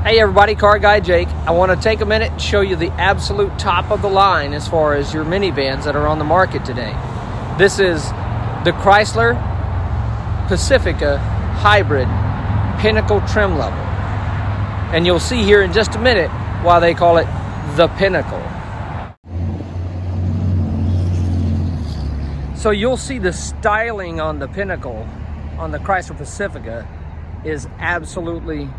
Hey everybody, Car Guy Jake. I want to take a minute and show you the absolute top of the line as far as your minivans that are on the market today. This is the Chrysler Pacifica Hybrid Pinnacle trim level. And you'll see here in just a minute why they call it the Pinnacle. So you'll see the styling on the Pinnacle, on the Chrysler Pacifica, is absolutely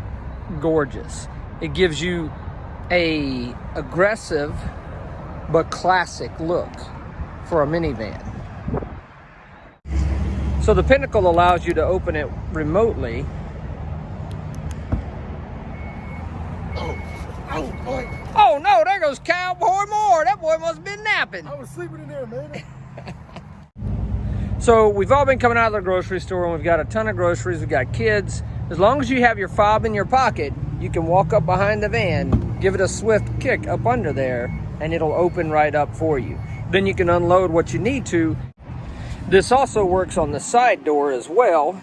gorgeous. It gives you a aggressive but classic look for a minivan. So the Pinnacle allows you to open it remotely. Oh no, there goes Cowboy Moore. That boy must have been napping. I was sleeping in there, man. So we've all been coming out of the grocery store and we've got a ton of groceries. We've got kids. As long as you have your fob in your pocket, you can walk up behind the van, give it a swift kick up under there, and it'll open right up for you. Then you can unload what you need to. This also works on the side door as well.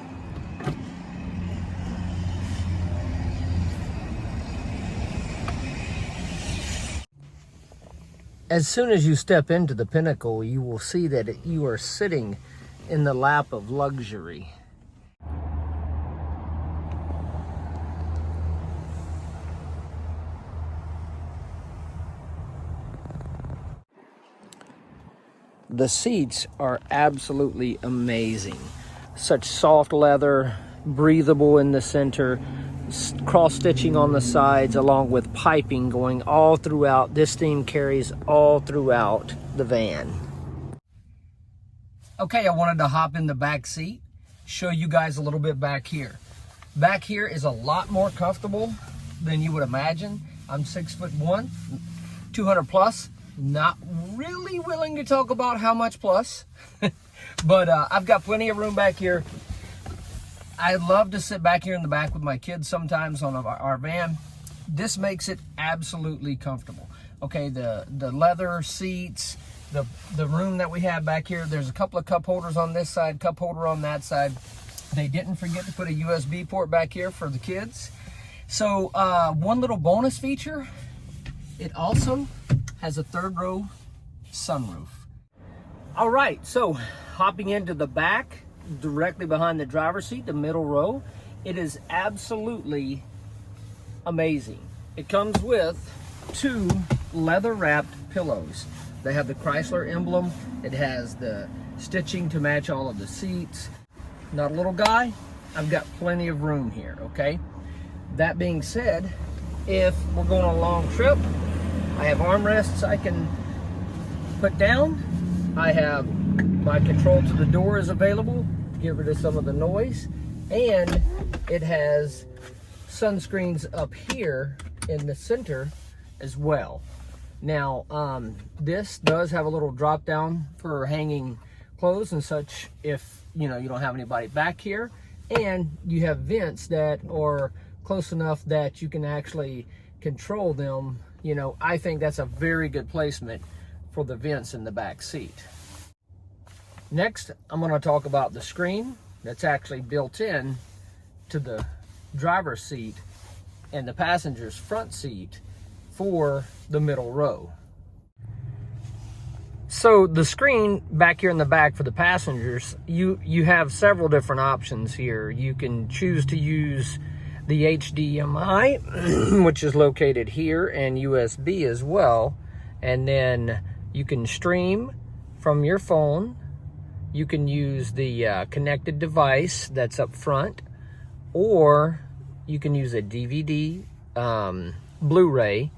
As soon as you step into the Pinnacle, you will see that you are sitting in the lap of luxury. The seats are absolutely amazing. Such soft leather, breathable in the center, cross-stitching on the sides, along with piping going all throughout. This theme carries all throughout the van. Okay, I wanted to hop in the back seat, show you guys a little bit back here. Back here is a lot more comfortable than you would imagine. I'm 6'1", 200 plus. Not really willing to talk about how much plus, but I've got plenty of room back here. I love to sit back here in the back with my kids sometimes on our van. This makes it absolutely comfortable. Okay, the leather seats, the room that we have back here, there's a couple of cup holders on this side, cup holder on that side. They didn't forget to put a USB port back here for the kids. So one little bonus feature, it also has a third row sunroof. All right, so hopping into the back, directly behind the driver's seat, the middle row, it is absolutely amazing. It comes with 2 leather wrapped pillows. They have the Chrysler emblem. It has the stitching to match all of the seats. Not a little guy, I've got plenty of room here, okay? That being said, if we're going on a long trip, I have armrests I can put down. I have my control to the door is available to get rid of some of the noise. And it has sunscreens up here in the center as well. Now, this does have a little drop down for hanging clothes and such if you don't have anybody back here. And you have vents that are close enough that you can actually control them. I think that's a very good placement for the vents in the back seat. Next, I'm going to talk about the screen that's actually built in to the driver's seat and the passenger's front seat for the middle row. So the screen back here in the back for the passengers, you have several different options here. You can choose to use the HDMI, which is located here, and USB as well. And then you can stream from your phone. You can use the connected device that's up front, or you can use a DVD, Blu-ray.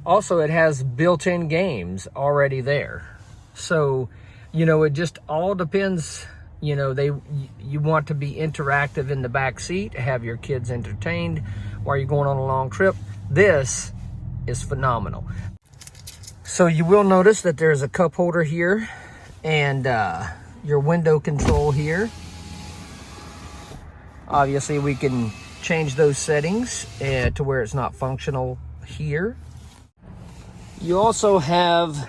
Also, it has built-in games already there. So, it just all depends. You want to be interactive in the back seat, have your kids entertained while you're going on a long trip. This is phenomenal. So you will notice that there's a cup holder here and your window control here. Obviously, we can change those settings to where it's not functional here. You also have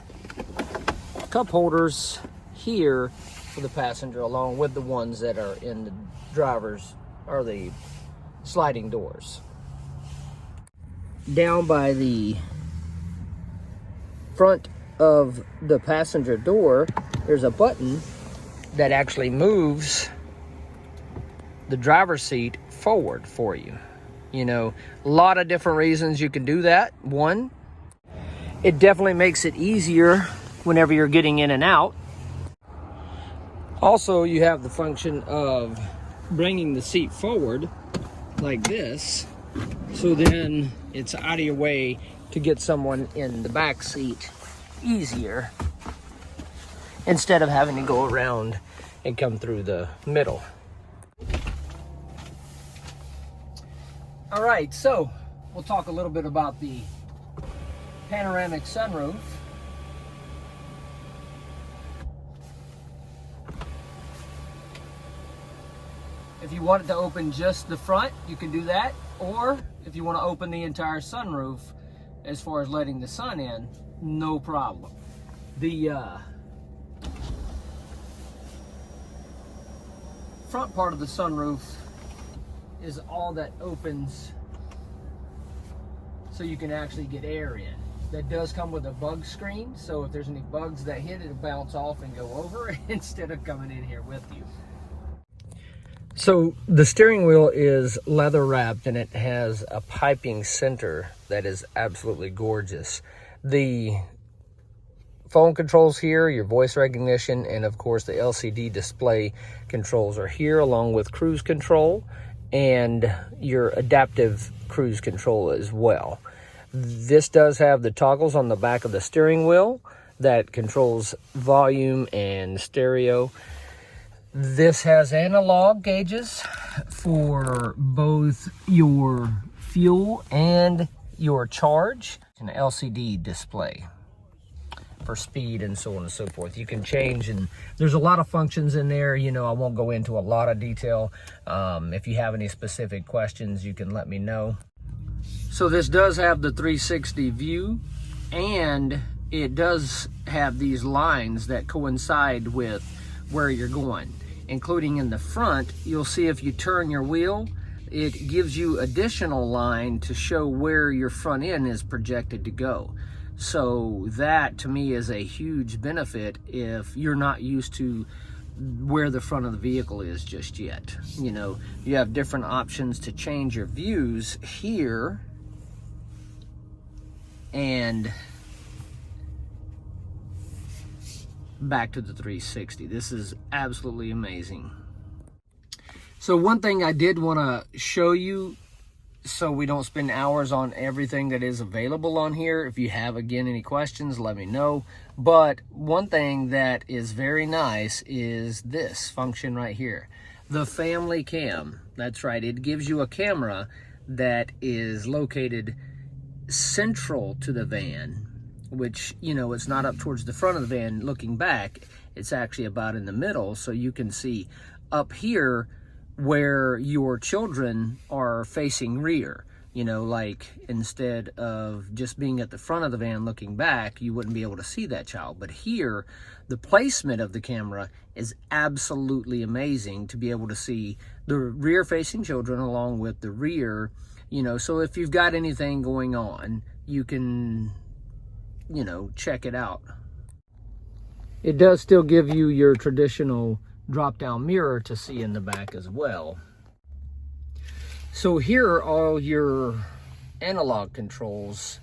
cup holders here for the passenger, along with the ones that are in the driver's or the sliding doors. down by the front of the passenger door, there's a button that actually moves the driver's seat forward for you. You know, a lot of different reasons you can do that. One, it definitely makes it easier whenever you're getting in and out. Also, you have the function of bringing the seat forward like this, so then it's out of your way to get someone in the back seat easier, instead of having to go around and come through the middle. All right, so we'll talk a little bit about the panoramic sunroof. If you want it to open just the front, you can do that. Or if you want to open the entire sunroof, as far as letting the sun in, no problem. The front part of the sunroof is all that opens so you can actually get air in. That does come with a bug screen, so if there's any bugs that hit it, it'll bounce off and go over instead of coming in here with you. So the steering wheel is leather wrapped, and it has a piping center that is absolutely gorgeous. The phone controls here, your voice recognition, and of course the LCD display controls are here, along with cruise control and your adaptive cruise control as well. This does have the toggles on the back of the steering wheel that controls volume and stereo. This has analog gauges for both your fuel and your charge, and an LCD display for speed and so on and so forth. You can change, and there's a lot of functions in there. You know, I won't go into a lot of detail. If you have any specific questions, you can let me know. So this does have the 360 view, and it does have these lines that coincide with where you're going. Including in the front, you'll see if you turn your wheel, it gives you additional line to show where your front end is projected to go. So that to me is a huge benefit if you're not used to where the front of the vehicle is just yet. You know, you have different options to change your views here, and back to the 360. This is absolutely amazing. So one thing I did want to show you, so we don't spend hours on everything that is available on here. If you have, again, any questions, let me know. But one thing that is very nice is this function right here, the family cam. That's right, it gives you a camera that is located central to the van, which, you know, it's not up towards the front of the van looking back. It's actually about in the middle, so you can see up here where your children are facing rear. You know, like instead of just being at the front of the van looking back, you wouldn't be able to see that child. But here, the placement of the camera is absolutely amazing to be able to see the rear facing children along with the rear, you know, so if you've got anything going on, you can, you know, check it out. It does still give you your traditional drop-down mirror to see in the back as well. So here are all your analog controls.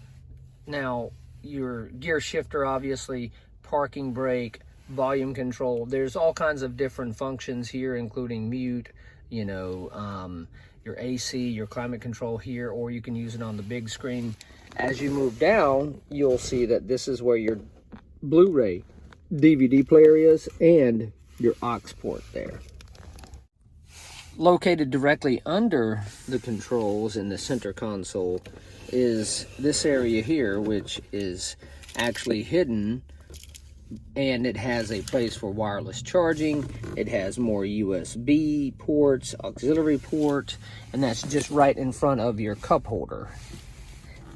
Now, your gear shifter, obviously, parking brake, volume control. There's all kinds of different functions here, including mute, you know, your AC, your climate control here, or you can use it on the big screen. As you move down, you'll see that this is where your Blu-ray DVD player is, and your aux port there. Located directly under the controls in the center console is this area here, which is actually hidden, and it has a place for wireless charging. It has more USB ports, auxiliary port, and that's just right in front of your cup holder.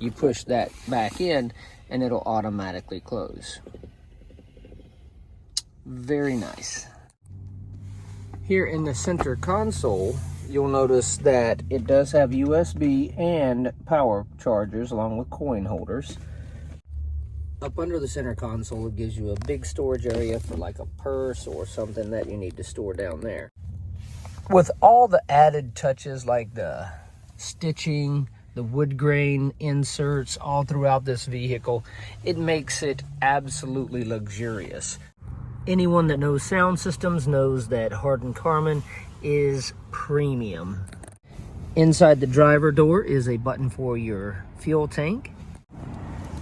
You push that back in and it'll automatically close. Very nice. Here in the center console, you'll notice that it does have USB and power chargers along with coin holders. Up under the center console, it gives you a big storage area for like a purse or something that you need to store down there. With all the added touches like the stitching, the wood grain inserts all throughout this vehicle, it makes it absolutely luxurious. Anyone that knows sound systems knows that Hardin Carman is premium. Inside the driver door is a button for your fuel tank.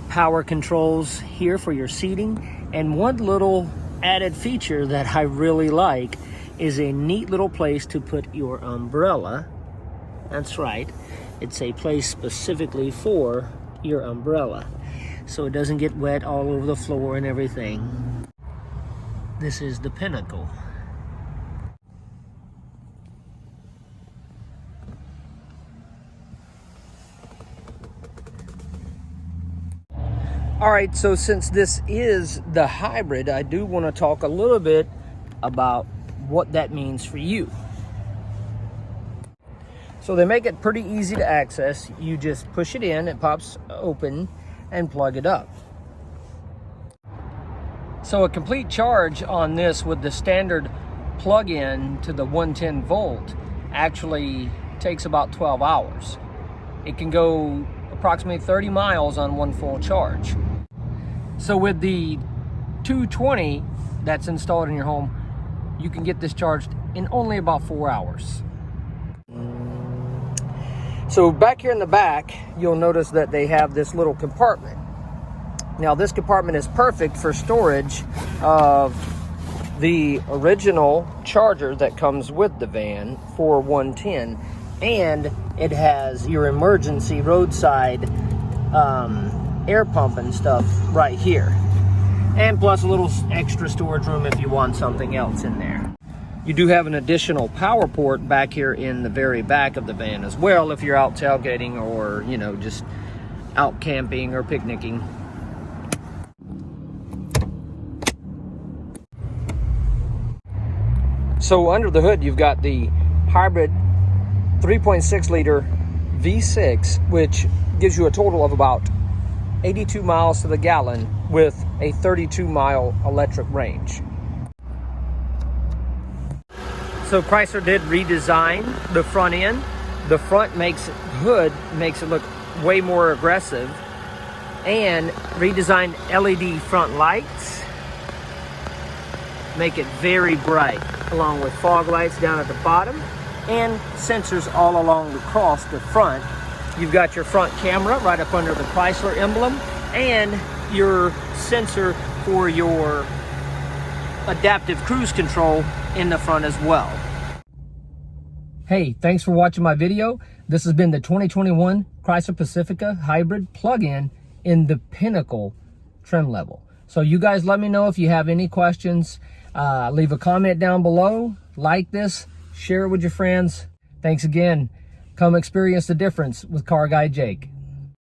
Power controls here for your seating. And one little added feature that I really like is a neat little place to put your umbrella. That's right. It's a place specifically for your umbrella, so it doesn't get wet all over the floor and everything. This is the Pinnacle. All right, so since this is the hybrid, I do want to talk a little bit about what that means for you. So they make it pretty easy to access. You just push it in, it pops open, and plug it up. So a complete charge on this with the standard plug-in to the 110 volt actually takes about 12 hours. It can go approximately 30 miles on one full charge. So with the 220 that's installed in your home, you can get this charged in only about 4 hours. So back here in the back, you'll notice that they have this little compartment. Now this compartment is perfect for storage of the original charger that comes with the van for 110, and it has your emergency roadside air pump and stuff right here, and plus a little extra storage room if you want something else in there. You do have an additional power port back here in the very back of the van as well if you're out tailgating or, you know, just out camping or picnicking. So under the hood, you've got the hybrid 3.6 liter V6, which gives you a total of about 82 miles to the gallon with a 32-mile electric range. So Chrysler did redesign the front end. The front hood makes it look way more aggressive, and redesigned LED front lights make it very bright, along with fog lights down at the bottom and sensors all along across the front. You've got your front camera right up under the Chrysler emblem, and your sensor for your adaptive cruise control in the front as well. Hey, thanks for watching my video. This has been the 2021 Chrysler Pacifica Hybrid plug-in in the Pinnacle trim level. So you guys let me know if you have any questions. Leave a comment down below, like this, share it with your friends. Thanks again. Come experience the difference with Car Guy Jake.